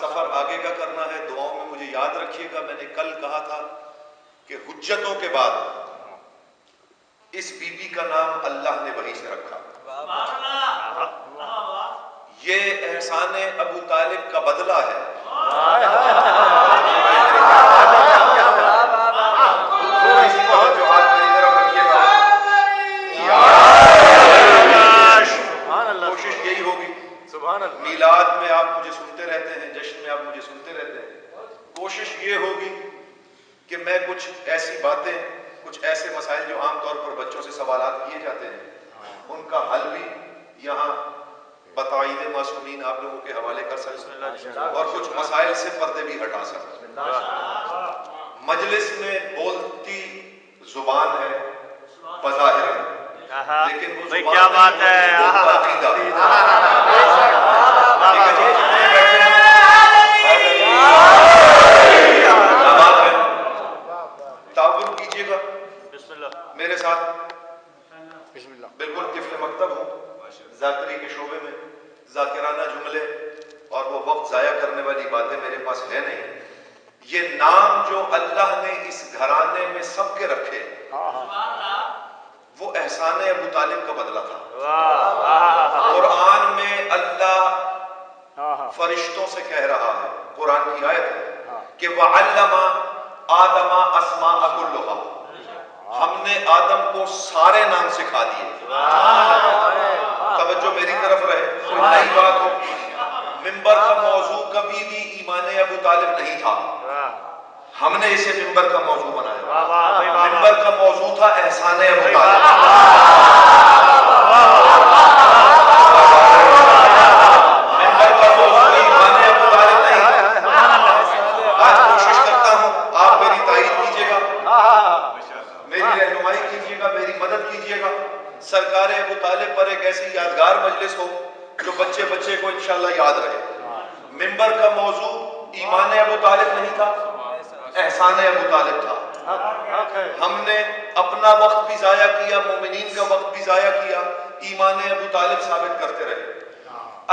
سفر آگے کا کرنا ہے، دعاؤں میں مجھے یاد رکھیے گا. میں نے کل کہا تھا کہ حجتوں کے بعد اس بی بی کا نام اللہ نے وحی سے رکھا. یہ احسان ابو طالب کا بدلہ ہے. کوشش یہی ہوگی. میلاد میں آپ مجھے سنتے رہتے ہیں، جشن میں آپ مجھے سنتے رہتے ہیں. کوشش یہ ہوگی کہ میں کچھ ایسی باتیں، کچھ ایسے مسائل جو عام طور پر بچوں سے سوالات کیے جاتے ہیں، ان کا حل بھی یہاں بتائید معصومین آپ لوگوں کے حوالے کر سکیں اور کچھ مسائل سے پردے بھی ہٹا سکیں. مجلس میں بولتی زبان ہے بظاہر، لیکن وہ زبان کیا بات ہے. تعاون کیجیے گا بسم اللہ میرے ساتھ. بالکل طفل مکتب ہوں ذاکری کے شعبے میں. ذاکرانہ جملے اور وہ وقت ضائع کرنے والی باتیں میرے پاس ہے نہیں. یہ نام جو اللہ نے اس گھرانے میں سب کے رکھے وہ احسان ابو طالب کا بدلہ تھا. قرآن میں اللہ فرشتوں سے کہہ رہا ہے، قرآن کی آیت ہے کہ وَعَلَّمَ آدَمَ أَسْمَاءَ كُلُّهَا، ہم نے آدم کو سارے نام سکھا دیے. توجہ میری طرف رہے، کوئی نئی بات ہو. ممبر کا موضوع کبھی بھی ایمان ابو طالب نہیں تھا، ہم نے اسے ممبر کا موضوع بنایا. ممبر کا موضوع تھا احسان ابو طالب. ممبر کا موضوع ایمان ابو طالب نہیں. آج کوشش کرتا ہوں آپ میری تائید کیجیے گا، میری رہنمائی کیجیے گا، میری مدد کیجیے گا. سرکار ابو طالب پر ایک ایسی یادگار مجلس ہو جو بچے بچے کو انشاءاللہ یاد رہے. ممبر کا موضوع ایمان ابو طالب نہیں تھا، احسان ابو طالب تھا. ہم نے اپنا وقت بھی ضائع کیا، مومنین کا وقت بھی ضائع کیا، ایمان ابو طالب ثابت کرتے رہے.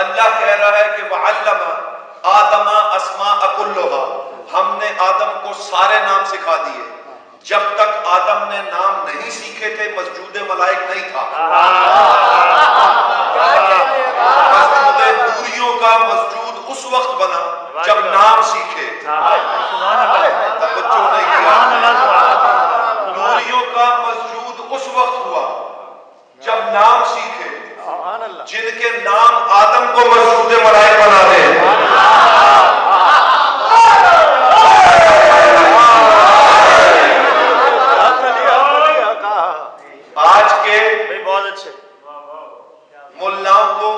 اللہ کہہ رہا ہے کہ وَعَلَّمَ آدَمَ أَسْمَاءَ كُلُّهَا، ہم نے آدم کو سارے نام سکھا دیے. جب تک آدم نے نام نہیں سیکھے تھے مسجود ملائک نہیں تھا. مسجود نوریوں کا مسجود اس وقت بنا جب نام سیکھے. توجہ نہیں کیا. نوریوں کا مسجود اس وقت ہوا جب نام سیکھے. جن کے نام آدم کو مسجود ملائک بناتے ہیں. آج کے بہت اچھے ملاؤں کو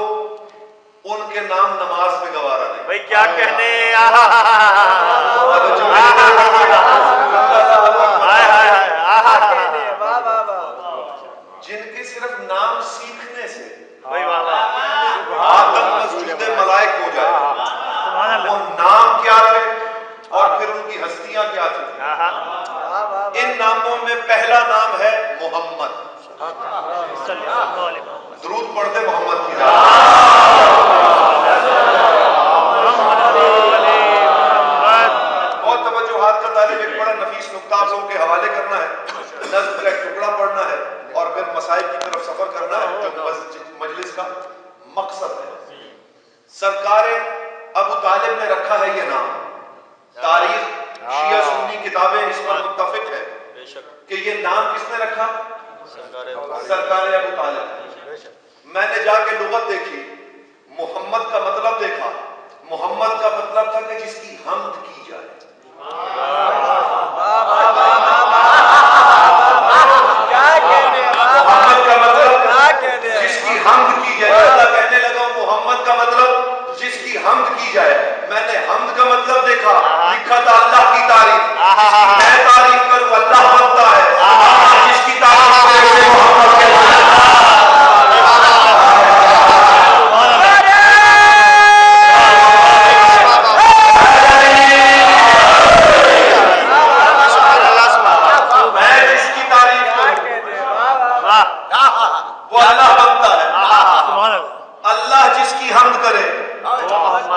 ان کے نام نماز میں گوارا نہیں. بھائی کیا کہنے. جن کے صرف نام سیکھنے سے بھائی آدم مسجود ملائک ہو جائے. وہ نام کیا تھے اور پھر ان کی ہستیاں کیا تھیں. ان ناموں میں پہلا نام ہے محمد. درود پڑھتے محمد کی بہت توجہات کا طالب. ایک بڑا نفیس نقطہ آپ لوگوں کے حوالے کرنا ہے. نظم کا ایک ٹکڑا پڑھنا ہے اور پھر مسائل کی طرف سفر کرنا ہے جو مجلس کا مقصد ہے. سرکار ابو طالب نے رکھا ہے یہ نام. تاریخ شیعہ سنی کتابیں اس پر متفق ہے کہ یہ نام کس نے رکھا؟ سرکار ابو طالب. میں نے جا کے لغت دیکھی، محمد کا مطلب دیکھا. محمد کا مطلب تھا کہ جس کی حمد کی جائے. محمد کا مطلب جس کی حمد کی جائے. اللہ کہنے لگا محمد کا مطلب جس کی حمد کی جائے. میں نے حمد کا مطلب دیکھا، لکھا تھا اللہ کی تعریف. میں تعریف کروں اللہ بنتا ہے، جس کی تعریف کرے اسے محمد کہتے ہیں.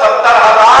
70,000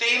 3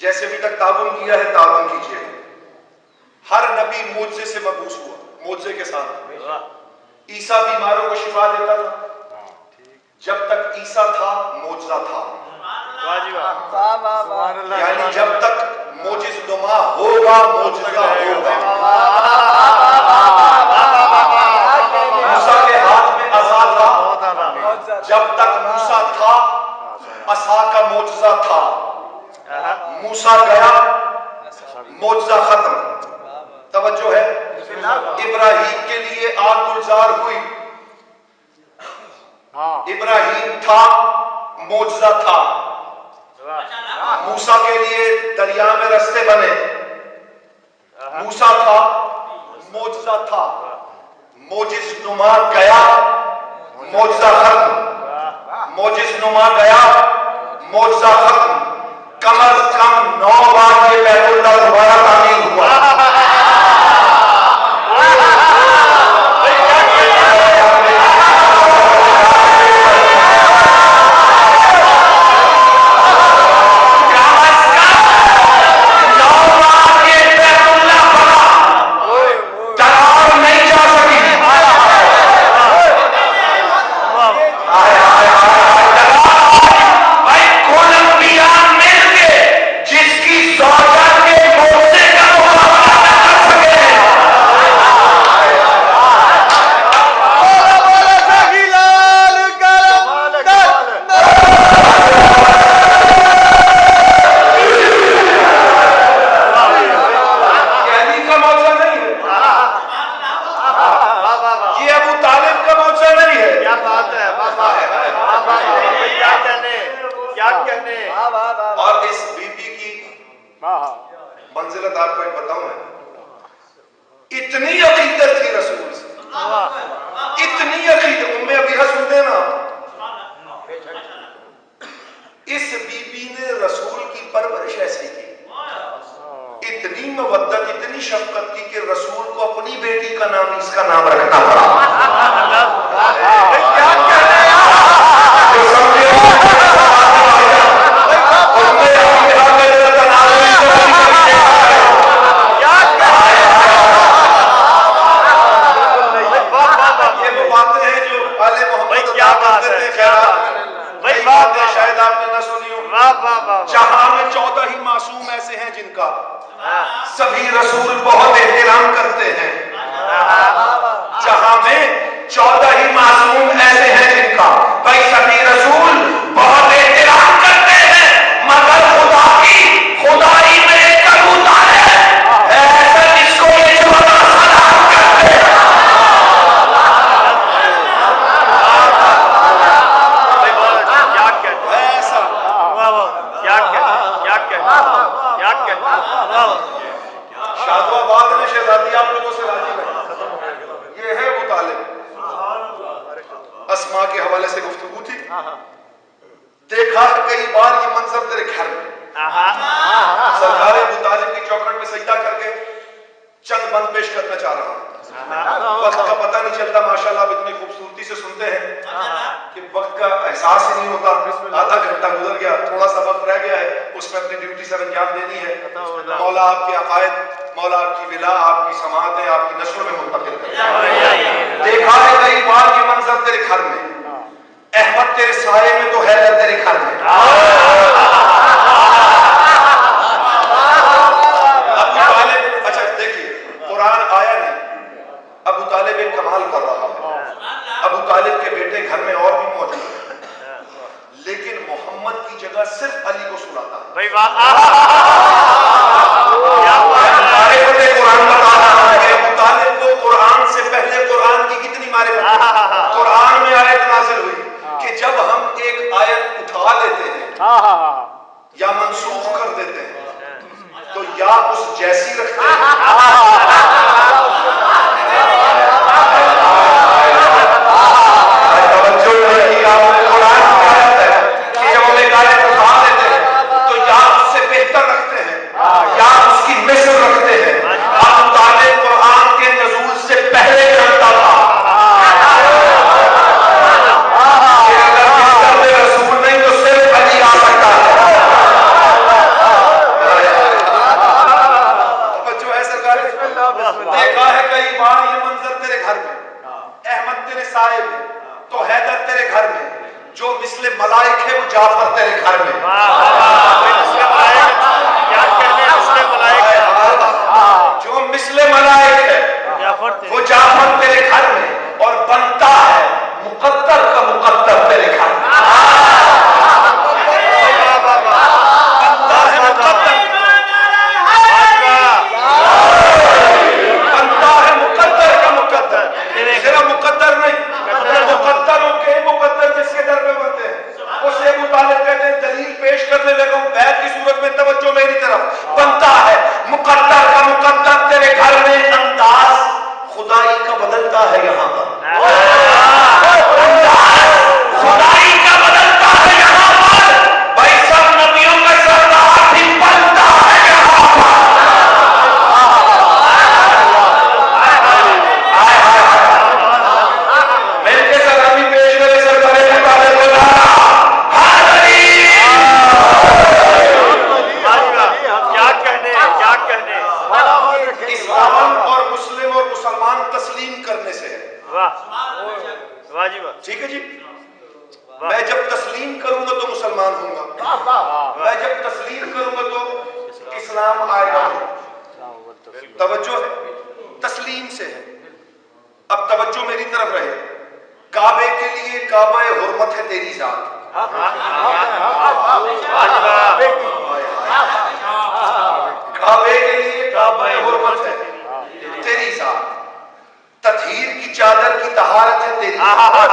جیسے ابھی تک تعاون کیا ہے تعاون کیجیے. ہر نبی معجزے سے مبعوث ہوا, معجزے کے ساتھ. عیسیٰ بیماروں کو شفا دیتا تھا. جب تک عیسیٰ تھا معجزہ تھا. یعنی جب تک معجز نما ہوگا معجزہ ہوگا. موسیٰ کے ہاتھ میں عصا تھا, جب تک موسیٰ تھا عصا کا معجزہ تھا. موسیٰ گیا معجزہ ختم. توجہ ہے. ابراہیم کے لیے آگ گلزار ہوئی, ابراہیم تھا معجزہ تھا. موسیٰ کے لیے دریا میں رستے بنے, موسیٰ تھا معجزہ تھا. معجز نما گیا معجزہ ختم, معجز نما گیا معجزہ ختم. کم از کم 9 بار یہ بیت اللہ دوبارہ تعمیر ہوا. اور اس بی بی کی منزلت آپ کو ایک بتاؤں میں, اتنی عقیدت تھی رسول سے, اتنی عقیدت. ام ابیہ سنتے نا, اس بی بی نے رسول کی پرورش ایسی کی, اتنی مودت اتنی شفقت کی کہ رسول کو اپنی بیٹی کا نام اس کا نام رکھنا پڑا. شاید آپ نے نہ سنی ہو. جہاں میں 14 ہی معصوم ایسے ہیں جن کا سبھی رسول بہت احترام کرتے ہیں. جہاں میں 14 ہی معصوم ایسے ہیں جن کا بھائی سبھی رسول بہت احترام کرتے ہیں, مگر خدا کی خدائی میں ایک کبوتر ہے ایسا جس کو یہ 14 سلام کرتے ہیں. شادو آباد میں شہزادی آپ لوگوں سے راضی ہے. یہ ہے ابو طالب. اسماء کے حوالے سے گفتگو تھی. دیکھا کئی بار یہ منظر تیرے گھر میں, سرکار ابو طالب کی چوکھٹ میں سجدہ کر کے چند بند پیش کرنا چاہ رہا ہوں. وقت کا پتہ نہیں چلتا, ماشاءاللہ آپ اتنی خوبصورتی سے سنتے ہیں کہ وقت کا احساس ہی نہیں ہوتا. آدھا گھنٹہ گزر گیا, تھوڑا سا وقت رہ گیا ہے, اس میں اپنی ڈیوٹی سر انجام دینی ہے. مولا آپ کے عقائد, مولا آپ کی ولا, آپ کی سماعتیں آپ کی نشر میں منتقل کرے. دیکھا ہے کئی بار یہ منظر تیرے گھر میں, احمد تیرے سائے میں تو حیدر تیرے گھر میں. ابو طالب, اچھا دیکھیے قرآن آیا نہیں, ابو طالب ایک کمال کر رہا ہے. ابو طالب کے بیٹے گھر میں اور بھی موجود ہیں, لیکن محمد کی جگہ صرف علی کو سلاتا ہے. قرآن بتا رہا ہے کہ ابو طالب کو قرآن سے پہلے قرآن کی کتنی معرفت. قرآن میں آیت نازل ہوئی کہ جب ہم ایک آیت اٹھا لیتے ہیں یا منسوخ کر دیتے ہیں تو یا اس جیسی رکھتے ہیں اسلام آئے گا. توجہ ہے, تسلیم سے ہے. اب توجہ میری طرف رہے. کعبے کے لیے کعبہ حرمت ہے تیری ذات. کعبے کے لیے کعبہ حرمت ہے تیری ذات. تطہیر کی چادر کی طہارت ہے تیری ذات.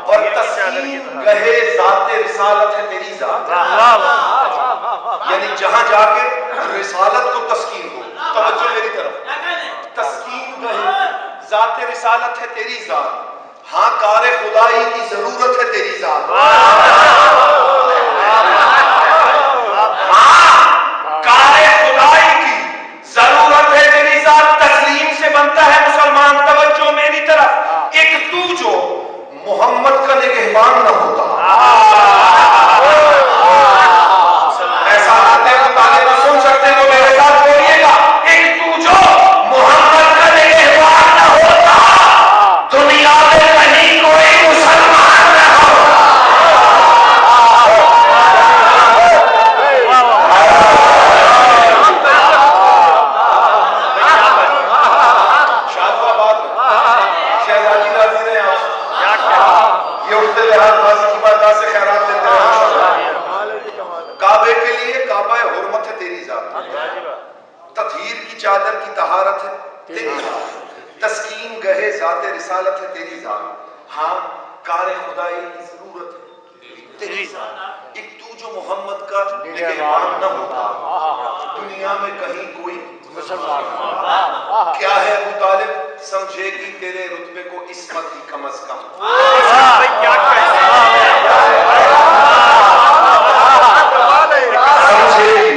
اور تسکین گہے ذات رسالت ہے تیری ذات. یعنی جہاں جا کے رسالت کو تسکین ہو. توجہ میری طرف. تسکین گہے ذات رسالت ہے تیری ذات. ہاں کار خدائی کی ضرورت ہے تیری ذات. ہاں کار خدائی کی ضرورت ہے تیری ذات. تسلیم سے بنتا ہے مسلمان. توجہ میری طرف. ایک تو جو محمد کا نگہبان نہ ہوتا. ایسا آتے ہیں مطالعہ نہ سن سکتے تو میرے ساتھ بولیے گا. ایک تو جو محمد کا نگہبان نہ ہوتا دنیا میں کہیں کوئی مسلمان نہ ہوتا. شہزادی راضی رہے آپ. یہ اٹھتے لحاظ بازی کی بات سے خیرات لیتے ہیں. کعبے کے لیے کعبہ حرمت ہے تیری ذات. تطہیر کی چادر کی طہارت ہے تیری ذات. تسکین گہے ذات رسالت ہے تیری ذات. ہاں کار خدائی کی ضرورت ہے تیری ذات. ایک تو جو محمد کا نگہبان نہ ہوتا دنیا میں کہیں کوئی مسلمان. کیا ہے ابو طالب سمجھے گی تیرے رتبے کو عصمت ہی کم از کم. سمجھے گی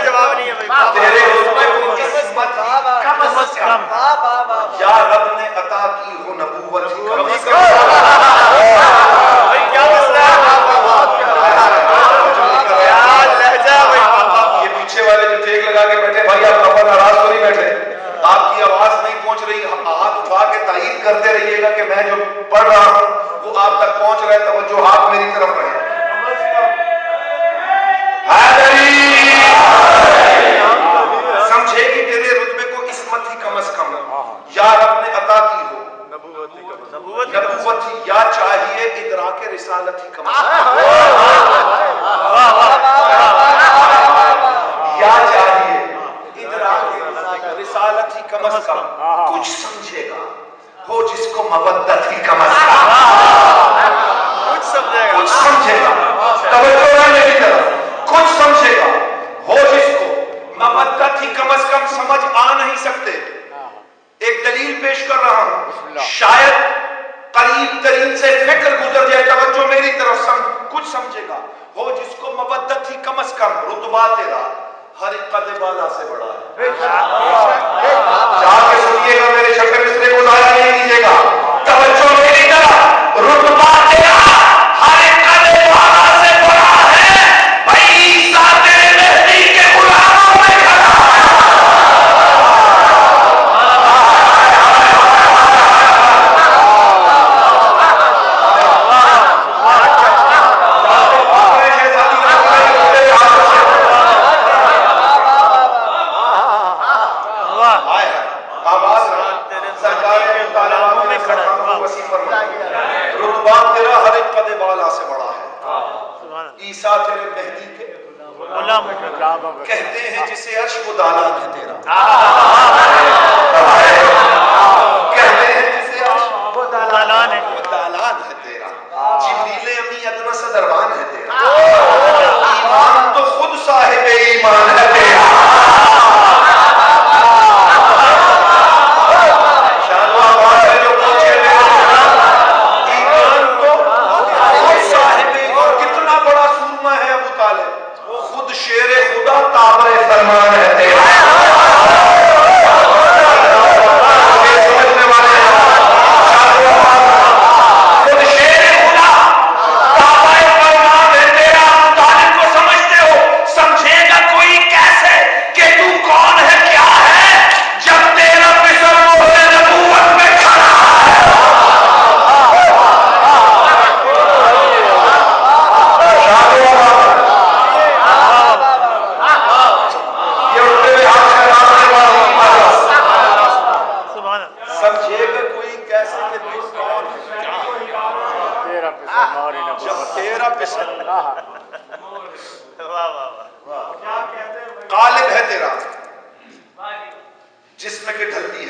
جواب نہیں ہے تیرے رتبے کو عصمت ہی کم از کم. یا رب نے عطا کی ہو نبوت ہی کم از کم. یہ پیچھے والے جو ٹیک لگا کے بیٹھے بھائی آپ خبر ناراض تو نہیں بیٹھے. آپ کی آواز نہیں پہنچ رہی. ہاتھ اٹھا کے تائید کرتے رہیے گا کہ میں جو پڑھ رہا ہوں وہ آپ تک پہنچ رہا ہے. توجہ ہاتھ میری طرف رہے. سمجھے گی تیرے رتبے کو عصمت ہی کم از کم. یا رب نے عطا کی ہو نبوت ہی یا چاہیے ادراک رسالت ہی کم از کم. یا چاہیے ادراک رسالت ہی کم از کم. کچھ سمجھے گا ہو جس کو مودت ہی کم از کم. کچھ سمجھے گا. توجہ ہے میری طرف. کچھ سمجھے گا ہو جس کو مودت ہی کم از کم. سمجھ آ نہیں سکتے. ایک دلیل پیش کر رہا ہوں. شاید قریب ترین سے فکر گزر جائے. توجہ میری طرف. کچھ سمجھے گا ہو جس کو مودت ہی کم از کم. رتبہ تیرا ہر ایک قد بالا سے بڑا ہے. جا کے سنیے گا میرے چھٹے مصرے کو ضائع نہیں کیجیے گا. توجہ میری طرف. رتبہ تیرا ہر ایک قد بالا سے بڑا ہے. بھائی عیسیٰ تیرے مہدی کے غلاموں میں کھڑا ہے. رتبہ تیرا ہر ایک قد بالا سے بڑا ہے. عیسیٰ تیرے مہدی کے کہتے ہیں جسے عرش وہ دالان ہے تیرا. کہتے ہیں جسے عرش وہ دالان ہے تیرا. جبریل امی ادنا سا دربان ہے تیرا. ایمان تو خود صاحب ایمان ہے تیرا. شیر خدا تابع فرمان ہے تیرا. خود شیر خدا تابع فرمان ہے تیرا. طالب کو سمجھتے ہو. سمجھے گا کوئی کیسے کہ تو کون ہے کیا ہے جب تیرا پسر موہر نبوت میں کھڑا ہے.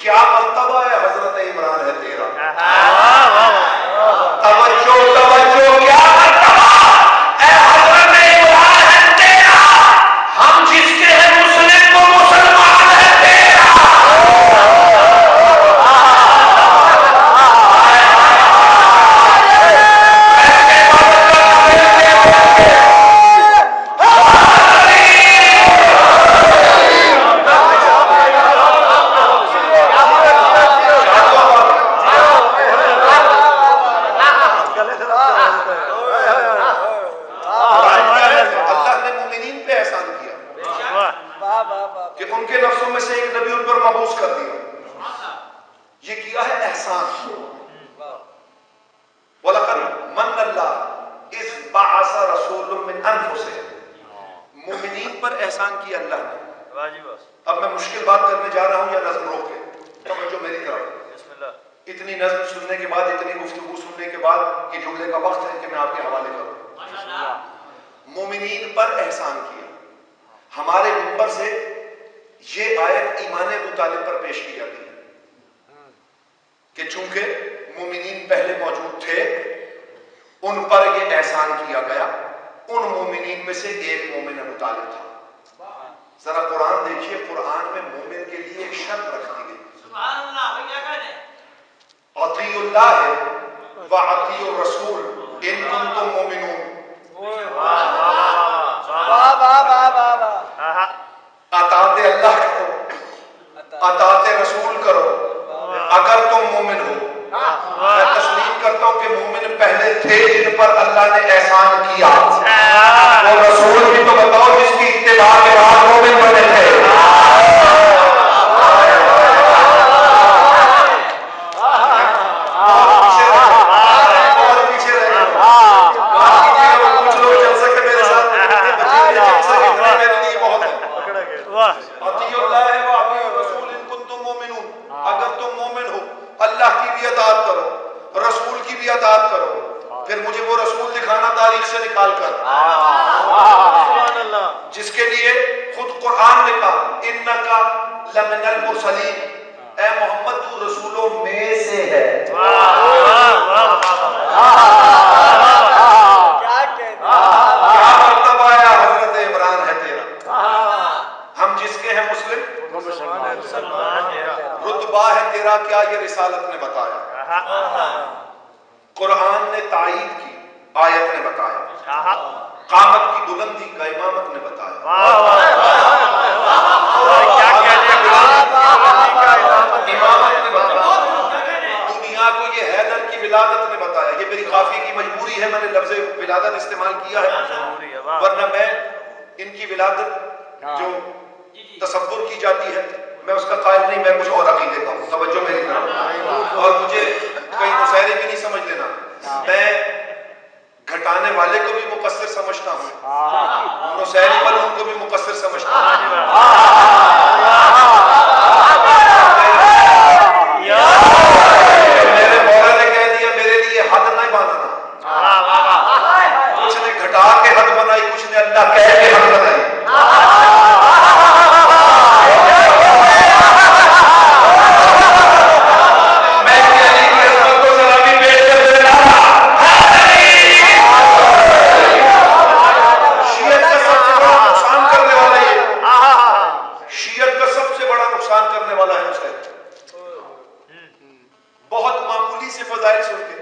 کیا مرتبہ ہے حضرت عمران ہے تیرا. توجہ توجہ کیا مرتبہ اے حضرت عمران ہے تیرا. ہم جس کے ہیں مسلم وہ مسلمان ہے تیرا. کہ ان کے نفسوں میں سے ایک نبی ان پر مبعوث کر دیا. یہ کیا ہے احسان. وَلَقَدْ مَنَّ اللَّهُ إِذْ بَعَثَ رَسُولٌ مِّنْ أَنفُسِهِمْ. مومنین پر احسان کیا اللہ نے. اب میں مشکل بات کرنے جا رہا ہوں یا نظم روک کے توجہ میری طرف. اتنی نظم سننے کے بعد اتنی گفتگو سننے کے بعد یہ جملے کا وقت ہے کہ میں آپ کے حوالے کروں. مومنین پر احسان کیا. ہمارے منبر سے یہ آیت ایمان ابو طالب پر پیش کی جاتی ہے کہ چونکہ مومنین پہلے موجود تھے ان پر یہ احسان کیا گیا. ان مومنین میں سے ایک مومن ابو طالب تھا. ذرا قرآن دیکھیے, قرآن میں مومن کے لیے ایک شرط رکھ دی گئی. سبحان اللہ. اطیعوا اللہ واطیعوا الرسول ان کنتم مومنون. اطاعت اللہ کرو, اطاعت رسول کرو اگر تم مومن ہو. میں تسلیم کرتا ہوں کہ مومن پہلے تھے جن پر اللہ نے احسان کیا. وہ رسول بھی تو بتاؤ جس کی اتباع کے بعد مومن بنے تھے. اللہ کی بھی اطاعت کرو, رسول کی بھی اطاعت کرو. پھر مجھے وہ رسول دکھانا تاریخ سے نکال کر جس کے لیے خود قرآن نے کہا انکا لمن المرسلین. اے محمد تو رسولوں میں سے ہے. کیا مرتبہ ہے حضرت عمران ہے تیرا. ہم جس کے ہیں مسلم رتبہ ہے تیرا. کیا یہ رسالت نے بتایا, قرآن نے تائید کی, آیت نے بتایا, قامت کی بلندی کا امامت نے بتایا, امامت نے بتایا, دنیا کو یہ حیدر کی ولادت نے بتایا. یہ میری کافی کی مجبوری ہے, میں نے لفظ ولادت استعمال کیا ہے, ورنہ میں ان کی ولادت جو تصور کی جاتی ہے میں اس کا قائل نہیں. میں کچھ اور عقیدے کا ہوں. توجہ میری طرف. اور مجھے کہیں مشاعرے بھی نہیں سمجھ لینا. میں گھٹانے والے کو بھی مقصر سمجھتا ہوں, مشاعرے والوں کو بھی مقصر سمجھتا ہوں. میرے مولا نے کہہ دیا میرے لیے حد نہیں باندھنا. کچھ نے گھٹا کے حد بنائی, کچھ نے اللہ کہہ کے حد بنائی. بہت معمولی سے فضائل سن کے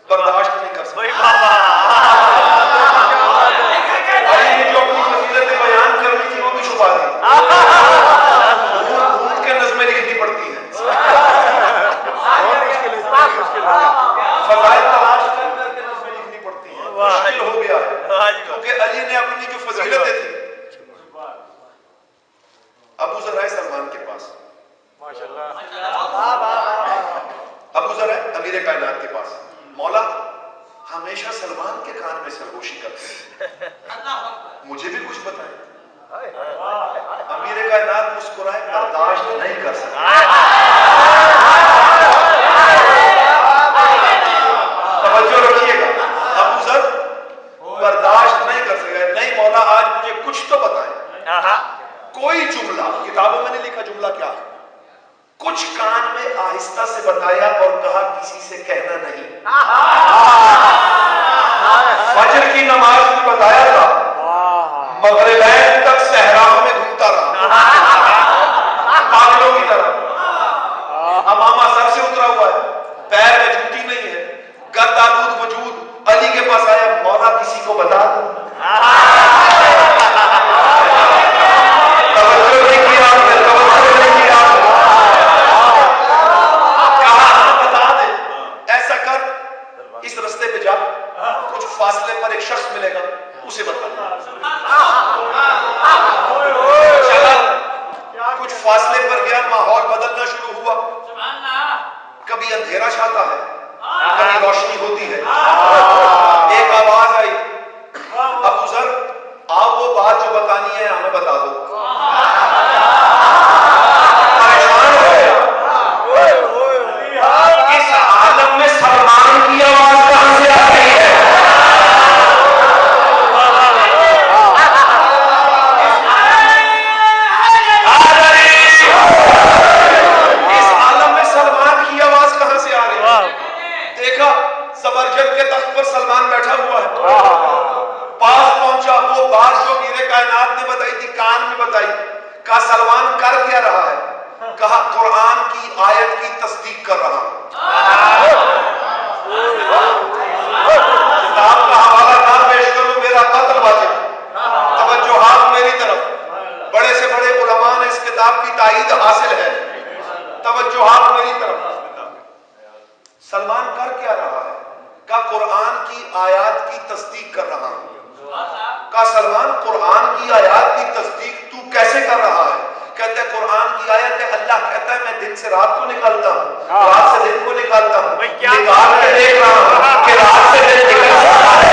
برداشت نہیں کر سکتے. جو اپنی فضیلتیں بیان کرنی تھی وہ بھی چھپا دی. ڈھونڈ کے نظمیں لکھنی پڑتی ہیں, فضائل تلاش کر کر کے نظمیں لکھنی پڑتی ہیں. مشکل ہو گیا ہے کیونکہ علی نے اپنی جو فضیلتیں تھی ابو ذر ہے سلمان کے پاس, ابو ذر ہے امیر کائنات کے پاس. مولا ہمیشہ سلمان کے کان میں سرگوشی کرتے ہیں, مجھے بھی کچھ بتائیں. امیر کائنات مسکرائے, برداشت نہیں کر سکتے. توجہ رکھیے گا, ابو ذر برداشت نہیں کر سکے. نہیں مولا آج مجھے کچھ تو بتائیں, کوئی جملہ. کتابوں میں نے لکھا جملہ کیا ہے, کچھ کان میں آہستہ سے بتایا اور کہا کسی سے کہنا نہیں. فجر کی نماز میں بتایا تھا, مغربین تک صحراؤں میں گھومتا رہا پاگلوں کی طرح. امامہ سر سے اترا ہوا ہے, پیر میں جوتی نہیں ہے, گرد آلود وجود. علی کے پاس آیا, مولا کسی کو بتا دو. توجہ نہیں کیا آپ نے, توجہ نہیں کیا آپ نے. کہا بتا دے, ایسا کر اس رستے پہ جا, کچھ فاصلے پر ایک شخص ملے گا, اسے بتا. چلا, کچھ فاصلے پر گیا, ماحول بدلنا شروع ہوا. کبھی اندھیرا چھاتا ہے, کبھی روشنی ہوتی ہے. ایک آواز آئی, ابو ذر آپ وہ بات جو بتانی ہے ہمیں بتا دو. پریشان ہو گیا, اس عالم میں سلمان کی آواز کہاں سے آ رہی ہے؟ اس عالم میں سلمان کی آواز کہاں سے آ رہی ہے؟ دیکھا زبرجد کے تخت پر سلمان بیٹھا ہوا ہے. پاس پہنچا, وہ بات جو میرے کائنات نے بتائی تھی کان میں بتائی. کہا سلمان کر کیا رہا ہے؟ کہا قرآن کی آیت کی تصدیق کر رہا ہوں. کتاب کا حوالہ نہ پیش کروں, میرا قتل واجب. توجہات میری طرف, بڑے سے بڑے علماء نے اس کتاب کی تائید حاصل ہے. توجہات میری طرف. سلمان کر کیا رہا ہے؟ کہا قرآن کی آیات کی تصدیق کر رہا ہوں. کہا سلمان قرآن کی آیات کی تصدیق تو کیسے کر رہا ہے؟ کہتے ہیں قرآن کی آیت ہے, اللہ کہتا ہے میں دن سے رات کو نکالتا ہوں, رات سے دن کو نکالتا ہوں, نکال کے دیکھ رہا ہوں کہ رات سے دن نکل سکتا ہے.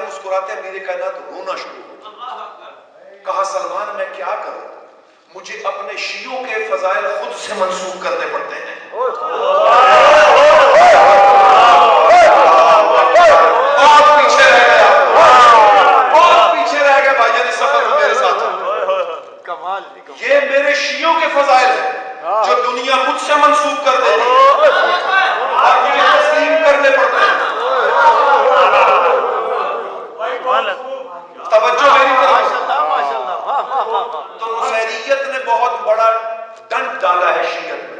مسکراتے میرے کائنات رونا شروع ہو. کہا سلمان میں کیا کروں, مجھے اپنے شیعوں کے فضائل خود سے منسوخ کرنے پڑتے ہیں. بہت پیچھے رہ گیا, بہت پیچھے رہ گیا بھائی جان, سفر میں میرے ساتھ. یہ میرے شیعوں کے فضائل ہیں جو دنیا مجھ سے منسوخ کر دے گی اور مجھے تسلیم کرنے پڑتے ہیں. توجہ میری طرف. تو نصیریت نے بہت بڑا ڈنڈ ڈالا ہے شیعت میں.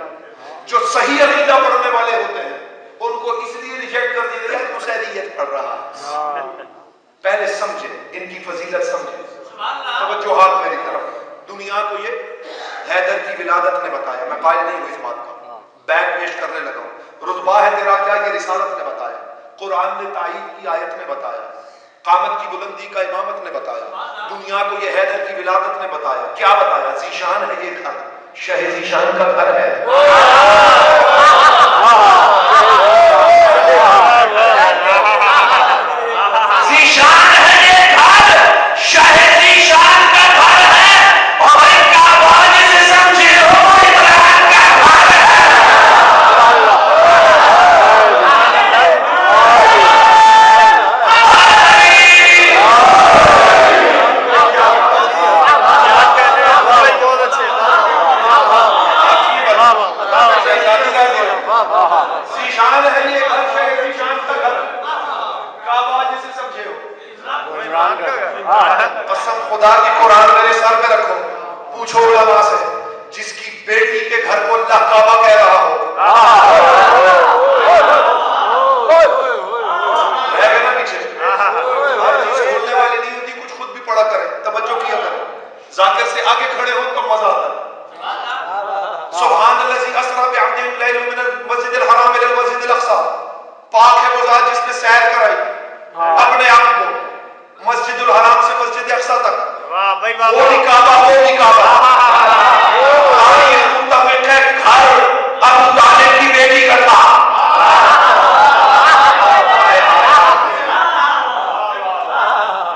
جو صحیح عقیدہ پڑھنے والے ہوتے ہیں ان کو اس لیے ریجیکٹ کر دیا گیا کہ نصیریت پڑھ رہا ہے. پہلے سمجھے, ان کی فضیلت سمجھے. توجہات میری طرف. دنیا کو یہ حیدر کی ولادت نے بتایا, میں قائل نہیں ہوں اس بات کا, بیان پیش کرنے لگا ہوں. رتبہ ہے تیرا کیا, یہ رسالت نے بتایا. قرآن نے تائید کی آیت نے بتایا. قامت کی بلندی کا امامت نے بتایا. دنیا کو یہ حیدر کی ولادت نے بتایا. کیا بتایا؟ ذیشان ہے یہ گھر, شہ ذیشان کا گھر ہے. ذیشان ہے یہ گھر, شہ ذیشان کا گھر ہے. اور کعبہ جسے سمجھے ہو ابراہیم کا گھر ہے. ذیشان ہے یہ گھر, شہ ذیشان کا گھر, کعبہ جسے سمجھے ہو. قسم خدا کی قرآن میرے سر پہ رکھو, پوچھو علماء سے جس کی بیٹی کے گھر کو اللہ کعبہ کہہ رہا ہو. رہ گئے نا پیچھے. ہر چیز بولنے والی نہیں ہوتی, کچھ خود بھی پڑھا کریں, توجہ کیا کریں. ذاکر سے آگے کھڑے ہو تو مزہ آتا ہے. سبحان الذی اسری بعبدہ الاقصی پاک ہے وہ ذات جس نے سیر کرائی اپنے آپ کو مسجد الحرام سے مسجد اقصی تک، وہ بھی کعبہ وہ بھی کعبہ، تاریخ متفق ہے گھر ابو طالب کی بیٹی کا تھا،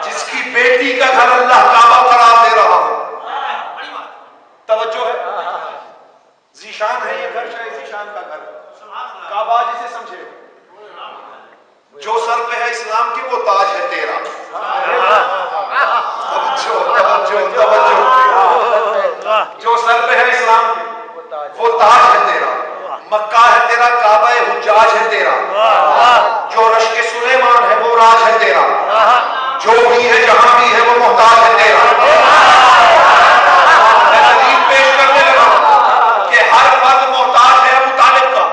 جس کی بیٹی کا گھر اللہ کعبہ قرار دے رہا ہو. توجہ ہے، ذیشان ہے یہ گھر، شاید ذیشان کا گھر کعبہ جسے سمجھے، جو سر پہ ہے اسلام کے وہ تاج ہے تیرا. توجہ توجہ توجہ، جو سر پہ ہے اسلام کے وہ تاج ہے تیرا، مکہ ہے تیرا، کعبہ حجاج ہے تیرا، جو رشک سلیمان ہے وہ راج ہے تیرا، جو بھی ہے جہاں بھی ہے وہ محتاج ہے تیرا. میں دلیل پیش کرنے لگا کہ ہر فرد محتاج ہے ابو طالب کا.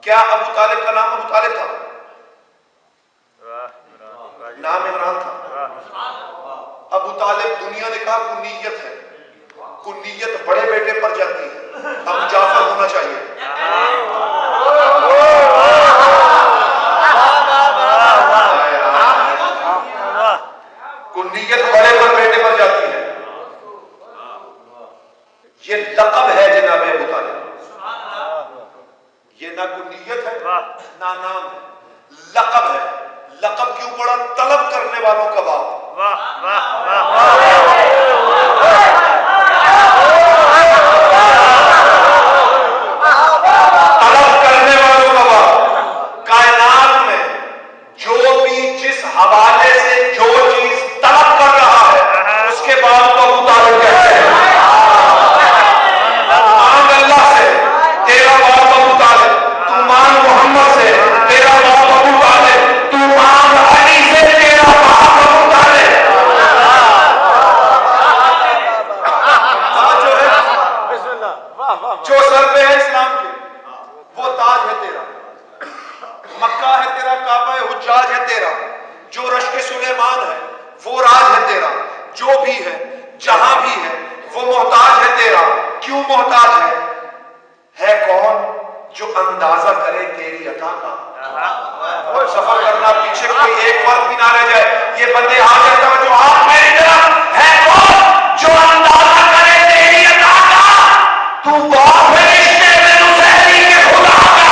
کیا ابو طالب کا نام ابو طالب تھا؟ نام عمران تھا. ابو طالب دنیا نے کہا کنیت ہے، کنیت بڑے بیٹے پر جاتی ہے، ابو جعفر ہونا چاہیے. کنیت بڑے پر بیٹے پر جاتی ہے، یہ لقب ہے جناب ابو طالب. یہ نہ کنیت ہے نہ نام ہے، لقب ہے. لقب کیوں پڑا؟ طلب کرنے والوں کا باپ. طلب کرنے والوں کا باپ. کائنات میں جو بھی جس حوالے سے جو چیز طلب کر رہا ہے اس کے باپ کو ابو طالب کہتے ہیں. مانگ اللہ سے تیرا باپ ابو طالب، تو مانگ محمد سے تیرا باپ ابو طالب، تو مانگ علی سے تیرا باپ ابو طالب. جو سر پہ ہے اسلام کے وہ تاج ہے تیرا، مکہ ہے تیرا، کعبہ حجاج ہے تیرا، جو رشک سلیمان ہے وہ راج ہے تیرا، جو بھی ہے جہاں بھی ہے وہ محتاج ہے تیرا. کیوں محتاج ہے کون؟ جو اندازہ کرے تیری عطا کا. سفر کرنا پیچھے کوئی ایک فرق بھی نہ رہ جائے. یہ بندے آ جاتا جو آپ میری طرف ہے کون؟ جو اندازہ کرے تیری عطا کا. تو باپ ہے رشتے میں نصیری کے خدا کا.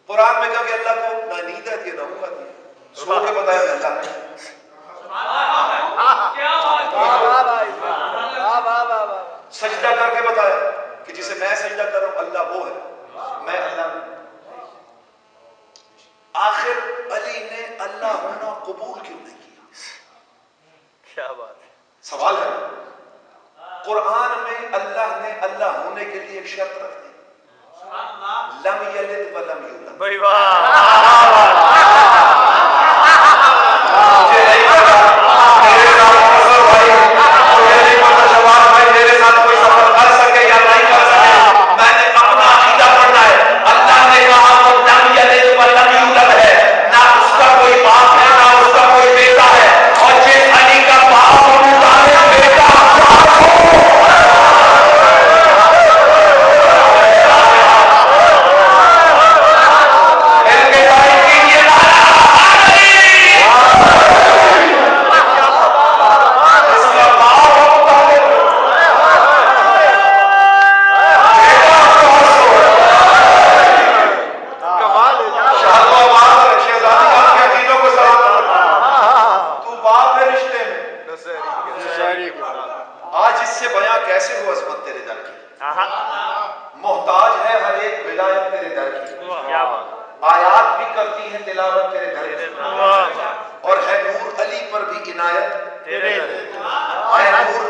قرآن میں کہا کہ اللہ کو نہ نیند آتی ہے نہ اونگ آتی ہے، سو کے بتایا کہ اللہ نہیں. سجدہ کر کے بتایا کہ جسے میں سجدہ کر رہا ہوں اللہ وہ ہے، میں اللہ نہیں. آخر علی نے اللہ ہونا قبول کیوں نہیں کیا؟ کیا بات ہے، سوال ہے. قرآن میں اللہ نے اللہ ہونے کے لیے ایک شرط رکھ دی، لم یلد ولم یولد. بھائی واہ، مجھے نہیں پتا میرے ساتھ فصل بھائی، مجھے نہیں پتا شباب بھائی میرے ساتھ کوئی سفر کر سکے یا نہیں کر سکے. میں نے اپنا عقیدہ پڑھنا ہے. اللہ نے کہا وہ لم یلد ولم یولد ہے، نہ اس کا کوئی باپ ہے نہ اس کا کوئی بیٹا ہے. اور جس علی کا باپ ابو طالب بیٹا محتاج ہے ہر ایک ولایت تیرے در کی. آیات بھی کرتی ہیں تلاوت تیرے در کی، اور ہے نور علی پر بھی عنایت. اے نور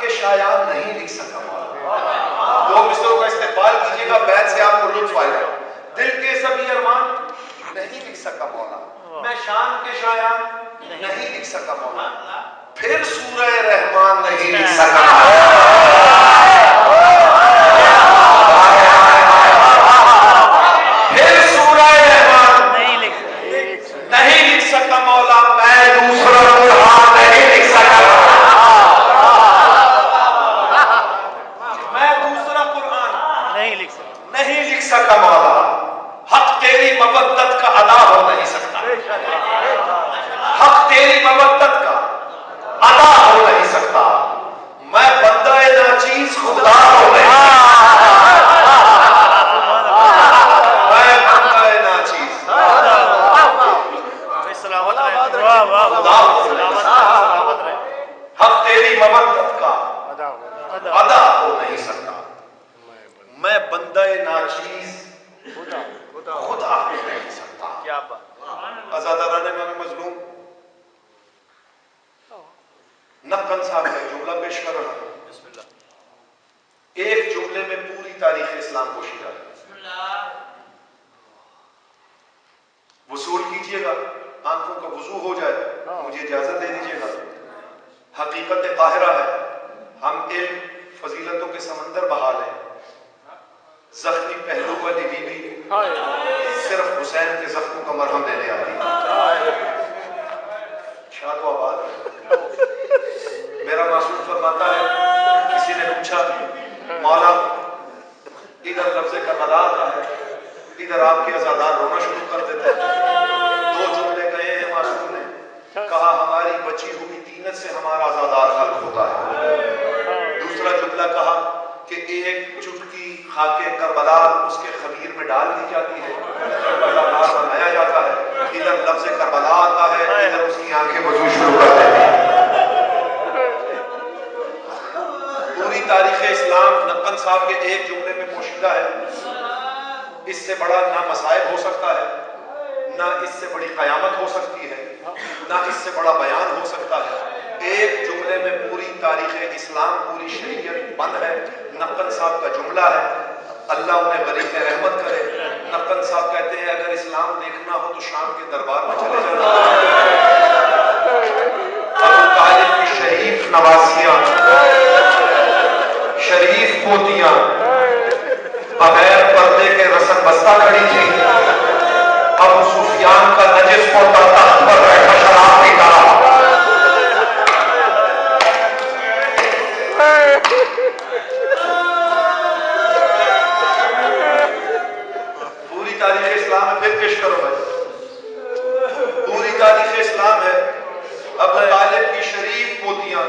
کے شایان نہیں لکھ سکا مولا. دو مصروں کا استقبال کیجیے گا، بیت سے آپ کو لطف آئے گا. دل کے سبھی ارمان نہیں لکھ سکا مولا، میں شان کے شایان نہیں لکھ سکا مولا، پھر سورہ رحمان نہیں لکھ سکا. پھر سورہ رحمان نہیں لکھ سکا مولا، میں دوسرا قرآن نہیں لکھ سکا. میں دوسرا قرآن نہیں لکھ سکا مولا. حق تیری مودت کا ادا ہو نہیں سکتا، حق تیری مودت کا ادا ہو نہیں سکتا. میں بندہ ناچیز خدا ہو نہیں سکتا، میں بندہ ناچیز حق تیری مودت کا ادا ہو نہیں سکتا. میں بندہ ناچیز خدا ہو نہیں سکتا. آزاداران امام مظلوم نقن صاحب کا جملہ پیش کر رہا ہوں. ایک جملے میں پوری تاریخ اسلام پوشیدہ ہے. وصول کیجئے گا، آنکھوں کا وضو ہو جائے، مجھے اجازت دے دیجئے گا. حقیقت قاہرہ ہے، ہم علم فضیلتوں کے سمندر بہا لیں. زخمی پہلو والی بی بی صرف حسین کے زخموں کا مرہم دینے آتی ہے. شاد و آباد ہے. میرا معصوم فرماتا ہے، کسی نے پوچھا مولا ادھر لفظ کربلا آتا ہے، ادھر آپ کے عزادار رونا شروع کر دیتے ہیں. دو جملے کہے ہیں معصوم نے، کہا ہماری بچی ہوئی تینت سے ہمارا عزادار خلق ہوتا ہے. دوسرا جملہ کہا کہ ایک چٹکی خاک کربلا اس کے خمیر میں ڈال دی جاتی ہے، عزادار بنایا جاتا ہے. ادھر لفظ کربلا آتا ہے، ادھر اس کی آنکھیں وضو شروع کر دیتی ہیں. پوری تاریخ اسلام نقن صاحب کے ایک جملے میں پوشیدہ ہے. اس سے بڑا نہ مصائب ہو سکتا ہے، نہ اس سے بڑی قیامت ہو سکتی ہے، نہ اس سے بڑا بیان ہو سکتا ہے. ایک جملے میں پوری تاریخ اسلام، پوری شریعت بند ہے. نقن صاحب کا جملہ ہے، اللہ انہیں غریب رحمت کرے. نقن صاحب کہتے ہیں اگر اسلام دیکھنا ہو تو شام کے دربار میں چلے جانا. ابو طالب کی شریف نواسیاں، شریف پوتیاں بغیر پردے کے رسم بستہ کھڑی تھی. ابو سفیان کا نجس پوتا تخت پر بیٹھا شراب پیتا رہا. پوری تاریخ اسلام ہے، پھر پیش کرو بھائی. پوری تاریخ اسلام ہے. ابو طالب کی شریف پوتیاں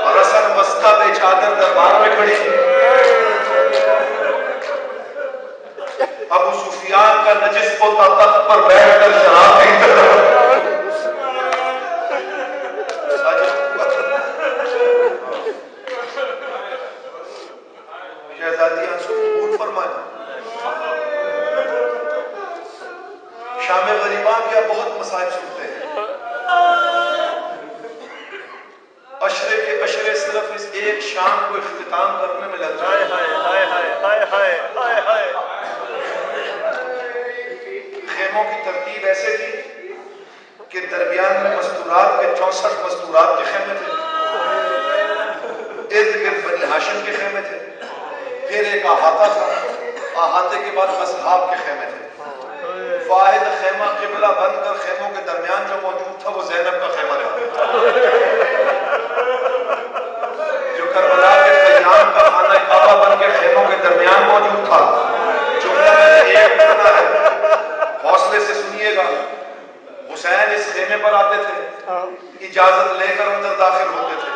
اور رسم بستہ بے چادر دربار میں کھڑی تھی. ابو سفیان کا نجس پوتا تخت پر بیٹھ کر شراب پیتا رہا. شہزادیاں سکون فرمائیں. شام غریباں کیا بہت مصائب سنتے ہیں. عشرے کے عشرے صرف اس ایک شام کو اختتام کرنے میں لگ جائے. خیموں کی ترتیب ایسے تھی کہ درمیان میں مستورات کے 64 مستورات کے خیمے تھے، ارد گرد بنی ہاشم کے خیمے تھے، پھر ایک احاطہ تھا، احاطے کے بعد اصحاب کے خیمے تھے. واحد خیمہ قبلہ بن کر خیموں کے درمیان جو موجود تھا وہ زینب کا خیمہ رہا، جو کربلا کے خیام کا خانہ کعبہ بن کے خیموں کے درمیان موجود تھا. جملہ میں ایک کرنا ہے، حوصلے سے سنیے گا. حسین اس خیمے پر آتے تھے، اجازت لے کر اندر داخل ہوتے تھے.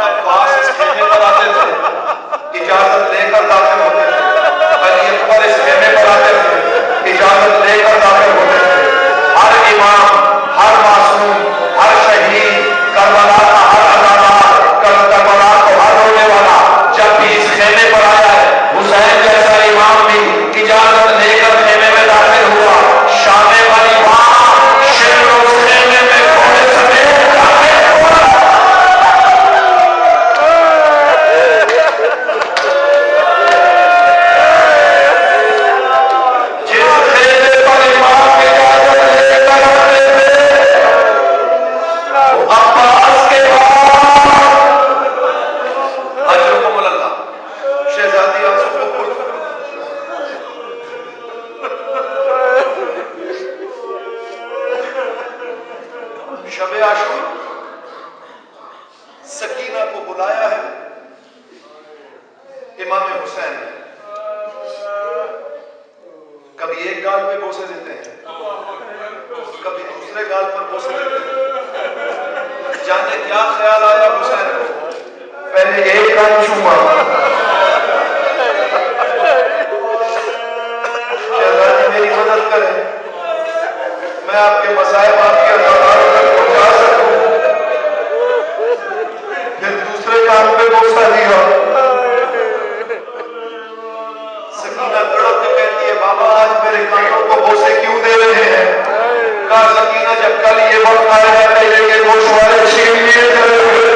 عباس اس خیمے پر آتے تھے، اجازت لے کر داخل ہوتے تھے. علی اکبر اس خیمے پر آتے تھے، اجازت لے کر داخل ہوتے تھے. ہر امام، ہر معصوم، ہر شہید، کربلا کا ہر عزادار، کربلا کو ہر رونے والا جب بھی اس خیمے پر آیا ہے، حسین جیسا امام بھی اجازت لے کر خیمے میں داخل ہوا. شام والی ماں شیر اس خیمے میں گھوڑے سمیت داخل ہوا. بلایا ہے امام حسین کبھی ایک گال پہ بوسے دیتے ہیں کبھی دوسرے گال پر بوسے دیتے ہیں جانے کیا خیال آیا حسین کو پہلے ایک گال چوما شہزادی میری مدد کریں میں آپ کے مصائب آپ کے اندازوں تک پہنچا سکوں پھر دوسرے کام پہ بوسا دیا سکینہ تڑپ کے کہتی ہے بابا آج میرے کانوں کو بوسے کیوں دے رہے ہیں کہا سکینہ جب کل یہ وقت آئے گا کہ گوشت والے چھین لیے چلے ہوئے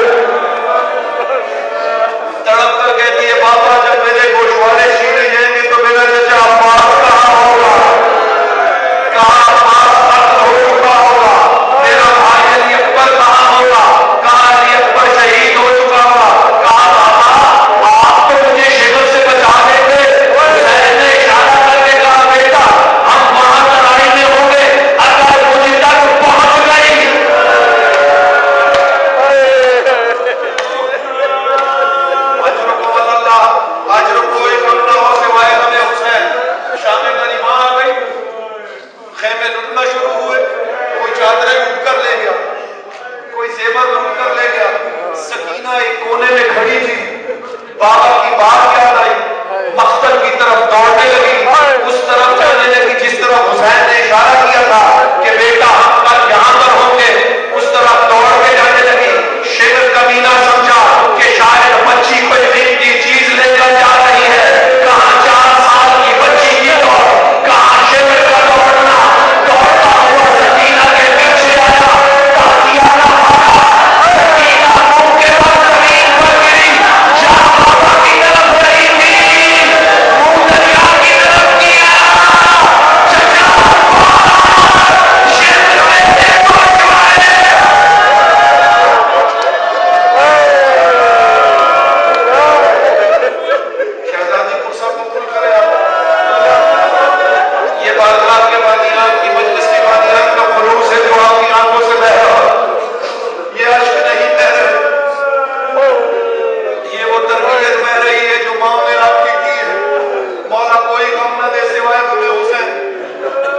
تڑپ کر کہتی ہے بابا جب میرے گوشت والے چھینے جائیں گے تو میرا چچا عباس کہاں ہوگا کہاں عباس قتل ہو چکا ہوگا میرا بھائی علی اکبر کہاں ہوگا کہاں علی اکبر شہید ہو چکا ہوگا کہا بابا آپ تو مجھے شکل سے بچا دیتے حسین نے اشارہ کر کے کہا بیٹا ہم وہاں لڑائی میں ہوں گے اگر مجھے تک پہنچ گئی اجر کوئی کم نہ ہو سوائے غم حسین شام غنیمہ آ گئی خیمے لٹنا شروع ہوئے کوئی چادریں لوٹ کر لے گیا کوئی زیور لوٹ کر لے گیا سکینہ ایک کونے میں کھڑی تھی بابا کی بات یاد آئی مقتل کی طرف دوڑنے لگی اس طرف جانے لگی جس طرف حسین نے اشارہ کیا تھا کہ بیٹا ہم کل یہاں پر ہوں گے اس طرف دوڑ کے جانے لگی شیخ کمینہ سمجھا کہ شاید بچی کوئی قیمتی چیز لے کر جا رہی ہے کہاں 4 سال کی بچی کی دوڑ کہاں شیخ کا دوڑنا دوڑتا ہوا سکینہ کے پیچھے آیا تازیانہ مارا سکینہ منہ کے بعد زمین پر گری جہاں بابا کی طرف رہی تھی منہ دریا کی طرف کیا چچا شیخ میں دیکھو شہزادی قصہ قبول کرے آپ یہ بارگاہ کے بانیان کی مجلس کے بانیان کا خلوص ہے جو آپ کی آنکھوں سے بہ رہا یہ عشق نہیں بہ رہے یہ وہ تربیت بہ رہی ہے جو ماں نے آپ کی ہے مولا کوئی غم نہ دے سوائے غم حسین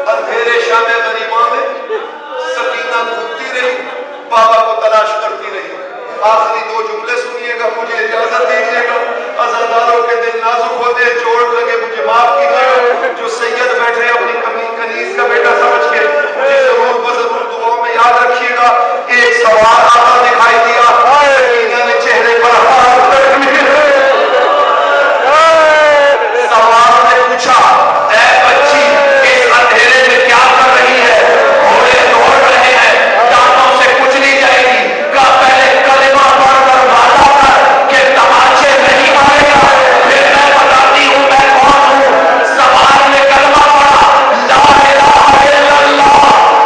اندھیرے شام غنیمہ میں سکینہ گھومتی رہی بابا کو تلاش کرتی رہی آخری 2 جملے سنیے گا مجھے اجازت دیجیے گا عزاداروں کے دل نازک ہوتے ہیں چوٹ لگے مجھے معاف کیجیے گا جو سید بیٹھے اپنی کنیز کا بیٹا سمجھ کے مجھے ضرور بضرور دعاؤں میں یاد رکھیے گا ایک سوال آتا دکھائی دیا سکینہ نے چہرے پر ہاتھ رکھ لیے سوال نے پوچھا اے بچی اس اندھیرے میں کیا کر رہی ہے گھوڑے دوڑ رہے ہیں ٹانگوں سے کچلی جائے گی کا پہلے کلمہ پڑھ کر وعدہ کر کہ تماچے نہیں مارے گا پھر میں بتاتی ہوں میں کون ہوں سوال نے کلمہ پڑھا لا الہ الا اللہ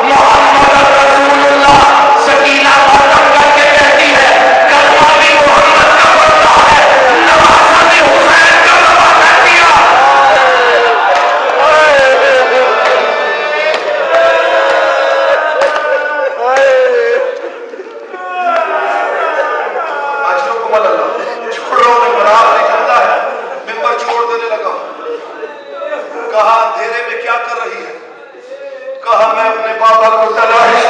محمد رسول اللہ سکینہ مردم کر کے کہتی ہے کلمہ بھی محمد کا پڑھتا ہے نوازہ نے حسین کا نوازہ کر دیا اجرکم اللہ چھوڑوں میں براق نکلتا ہے ممبر چھوڑ دینے لگا کہا اندھیرے میں کیا کر رہی ہے کہا میں اپنے بابا کو تلاش